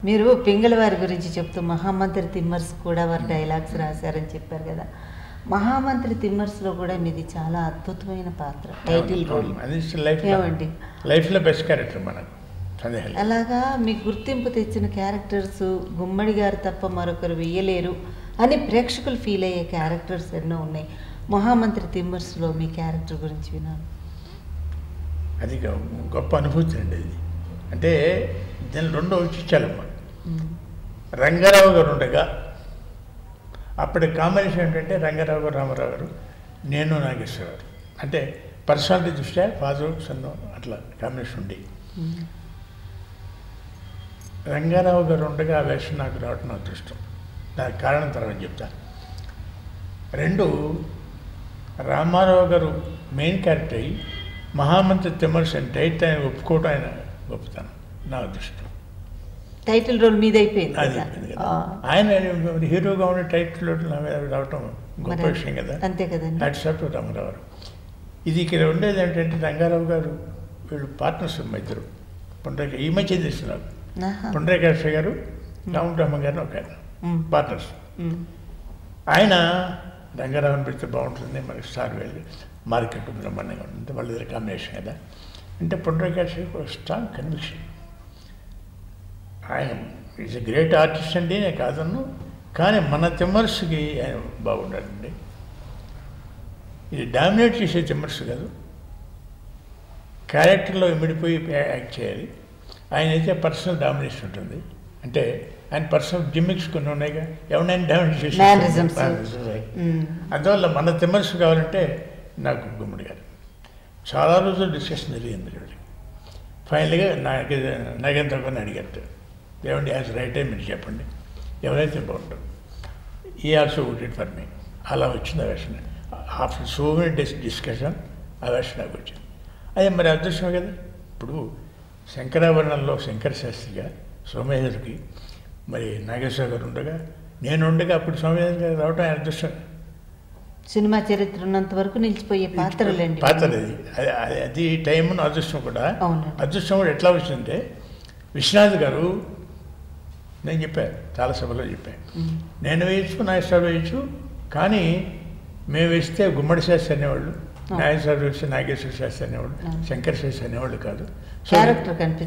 మీరు పింగళవారి గురించి చెప్తూ మహామంత్రి తిమ్మర్స్ కూడా వారు డైలాగ్స్ రాశారని చెప్పారు కదా. మహామంత్రి తిమ్మర్స్లో కూడా మీది చాలా అద్భుతమైన పాత్ర, టైటిల్ రోల్. ఏమండి లైఫ్లో బెస్ట్ క్యారెక్టర్ మనకు. అలాగా మీకు గుర్తింపు తెచ్చిన క్యారెక్టర్స్ గుమ్మడి గారు తప్ప మరొకరు వేయలేరు అని ప్రేక్షకులు ఫీల్ అయ్యే క్యారెక్టర్స్ ఎన్నో ఉన్నాయి. మహామంత్రి తిమ్మర్స్లో మీ క్యారెక్టర్ గురించి విన్నాను. అది గొప్ప అనుభూతి అండి. ఇది అంటే దీని రెండో వచ్చాలమ్మా. రంగారావు గారు ఉండగా అప్పటి కాంబినేషన్ ఏంటంటే రంగారావు గారు, రామారావు గారు, నేను నాగేశ్వరరావు. అంటే పర్సనాలిటీ దృష్ట్యా ఫాదర్ సన్ అట్లా కాంబినేషన్ ఉండి, రంగారావు గారు ఉండగా ఆ వేషం నాకు రావటం నా అదృష్టం. దానికి కారణం తర్వాత చెప్తాను. రెండు, రామారావు గారు మెయిన్ క్యారెక్టర్ అయ్యి మహామంత్రి తిమ్మర్స్ అని టైటిల్ ఆయన ఒప్పుకోవటం ఆయన గొప్పతనం, నా అదృష్టం. టైటిల్ రోల్ మీద అయిపోయింది. అది అయిపోయింది కదా. ఆయన హీరోగా ఉండే టైటిల్ నా మీద రావటం గొప్ప విషయం కదా. అంతే కదండి. హ్యాట్సాప్ రామారావు. ఇది ఇక్కడ ఉండేది ఏంటంటే రంగారావు గారు వీళ్ళు పార్ట్నర్స్ ఇద్దరు. పుండ్రేక ఈ మధ్య తెలిసినారు. పుండ్రేకేశ్వర గారు, రామరామ గారు ఒక పార్ట్నర్స్. ఆయన రంగారావుని పెడితే బాగుంటుంది, మనకి స్టార్ వెళ్ళి మార్కెట్ బ్రహ్మాండంగా ఉంటుంది, వాళ్ళ దగ్గర కాంబినేషన్ కదా. అంటే పుండ్రేకేశ్వర ఒక స్ట్రాంగ్ కన్విక్షన్. ఆయన ఈజ్ ఎ గ్రేట్ ఆర్టిస్ట్ అండి, నేను కాదన్ను, కానీ మన తిమ్మర్స్కి ఆయన బాగుండాలండి. ఇది డామినేట్ చేసే తిమ్మర్స్ కాదు, క్యారెక్టర్లో ఇమిడిపోయి యాక్ట్ చేయాలి. ఆయన అయితే పర్సనల్ డామినేషన్ ఉంటుంది. అంటే ఆయన పర్సనల్ జిమ్మిక్స్ కొన్ని ఉన్నాయిగా, ఎవరైనా డామినేట్ చేసి. అందువల్ల మన తిమ్మర్స్ కావాలంటే నాకు గుమ్మడి గారు. చాలా రోజులు డిస్కషన్ జరిగింది. ఫైనల్గా నాగేంద్ర గారిని అడిగారు, ఏమండి యాజ్ రైట్ టైం మీరు చెప్పండి, ఎవరైతే బాగుంటారు. ఈ ఆల్సో వుడెడ్ ఫర్ మీ. అలా వచ్చింది ఆ వేషన్. After so many days discussion ఆ వేషన్ నాకు వచ్చింది. అదే మరి అదృష్టమే కదా. ఇప్పుడు శంకరాభరణంలో శంకర శాస్త్రిగా సోమేశ్వరికి మరి నాగేశ్వర గారు ఉండగా, నేను ఉండగా అప్పుడు సోమేశ్వర గారు రావటం ఆయన అదృష్టం. సినిమా చరిత్ర ఉన్నంత వరకు నిలిచిపోయే పాత్రలండి. పాత్ర అది టైం అదృష్టం కూడా. అదృష్టం కూడా ఎట్లా వచ్చిందంటే, విశ్వనాథ్ గారు, నేను చెప్పాను చాలా సభలో చెప్పాను, నేను వేయచ్చు, నాగేశ్వర వేయచ్చు, కానీ మేము వేస్తే గుమ్మడి శాస్త్రి అనేవాళ్ళు, నాగేశ్వర వేస్తే నాగేశ్వర శాస్త్రి అనేవాళ్ళు, శంకర శాస్త్రి అనేవాళ్ళు కాదు.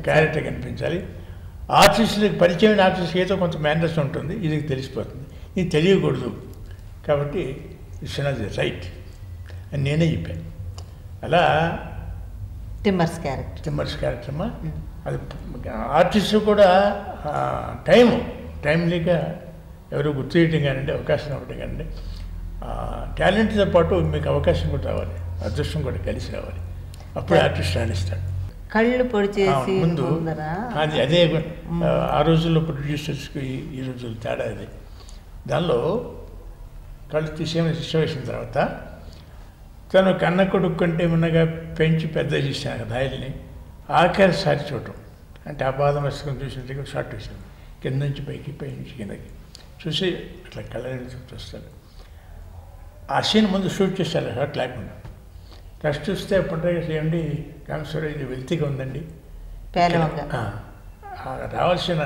క్యారెక్టర్ కనిపించాలి. ఆర్టిస్టులకు పరిచయమైన ఆర్టిస్ట్ ఏదో కొంత మేనర్స్ ఉంటుంది, ఇది తెలిసిపోతుంది, ఇది తెలియకూడదు. కాబట్టి విశ్వనాథ్ రైట్ అని నేనే చెప్పాను. అలా తిమ్మర్స్ క్యారెక్టర్ అమ్మా. అది ఆర్టిస్టు కూడా టైమ్లీగా ఎవరు గుర్తు చేయటం కానివ్వండి, అవకాశం ఇవ్వటం కానివ్వండి, టాలెంట్తో పాటు మీకు అవకాశం కూడా రావాలి, అదృష్టం కూడా కలిసి రావాలి. అప్పుడే ఆర్టిస్ట్ రాణిస్తాడు. కళ్ళు పొడి చేసి ముందు అదే ఆ రోజుల్లో ప్రొడ్యూసర్స్కి ఈ రోజుల్లో తేడా అది. దానిలో కళ్ళు తీసేమని సిచ్యువేషన్ తర్వాత తను కన్న కొడుకు కంటే ఉన్నగా పెంచి పెద్ద చేశాను రాయల్ని ఆఖరిసారి చూడటం. అంటే ఆ పాదం వస్తుకొని చూసినట్టుగా షార్ట్ వేసాను, కింద నుంచి పైకి, పై నుంచి కిందకి చూసి అట్లా కళ్ళని చూస్తాడు. ఆ సీన్ ముందు షూట్ చేశారు షార్ట్ లేకుండా. ఫస్ట్ చూస్తే పుండ్రేగా చేయండి, కామేశ్వర ఇది వెల్తీగా ఉందండి, రావాల్సిన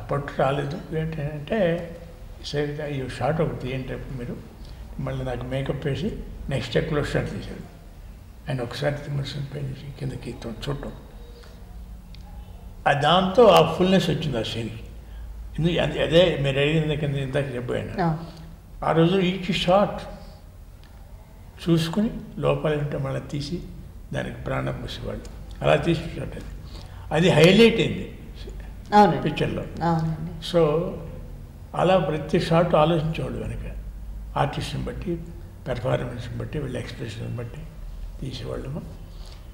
పట్టు రాలేదు ఏంటంటే, సరిగ్గా ఈ షార్ట్ ఒకటి ఏంటంటే మీరు మళ్ళీ నాకు మేకప్ వేసి నెక్స్ట్ క్లోజ్ షాట్ తీశాడు. ఆయన ఒకసారి తిమ్మర్సన్ పై నుంచి కిందకి చూడటం, దాంతో ఆ ఫుల్నెస్ వచ్చింది ఆ సీన్కి. అదే మీరు అడిగిన కింద ఇందాక చెప్పాను. ఆ రోజు ఈచ్ షాట్ చూసుకుని లోపల ఉంటే మళ్ళీ తీసి దానికి ప్రాణం పోసేవాళ్ళు. అలా తీసి షాట్ అది హైలైట్ అయింది పిక్చర్లో. సో అలా ప్రతి షాట్ ఆలోచించేవాడు వెనక, ఆర్టిస్ట్ని బట్టి, పెర్ఫార్మెన్స్ని బట్టి, వీళ్ళ ఎక్స్ప్రెషన్ బట్టి తీసేవాళ్ళము.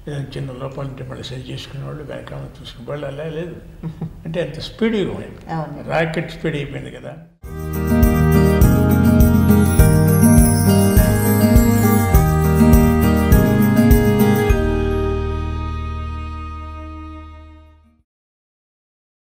ఏదైనా చిన్న లోపాలు ఉంటే మళ్ళీ సరి చేసుకునేవాళ్ళు, వెనకాల చూసుకునేవాళ్ళు. అలా లేదు అంటే అంత స్పీడ్గా ఉండేది, రాకెట్ స్పీడ్ అయిపోయింది కదా.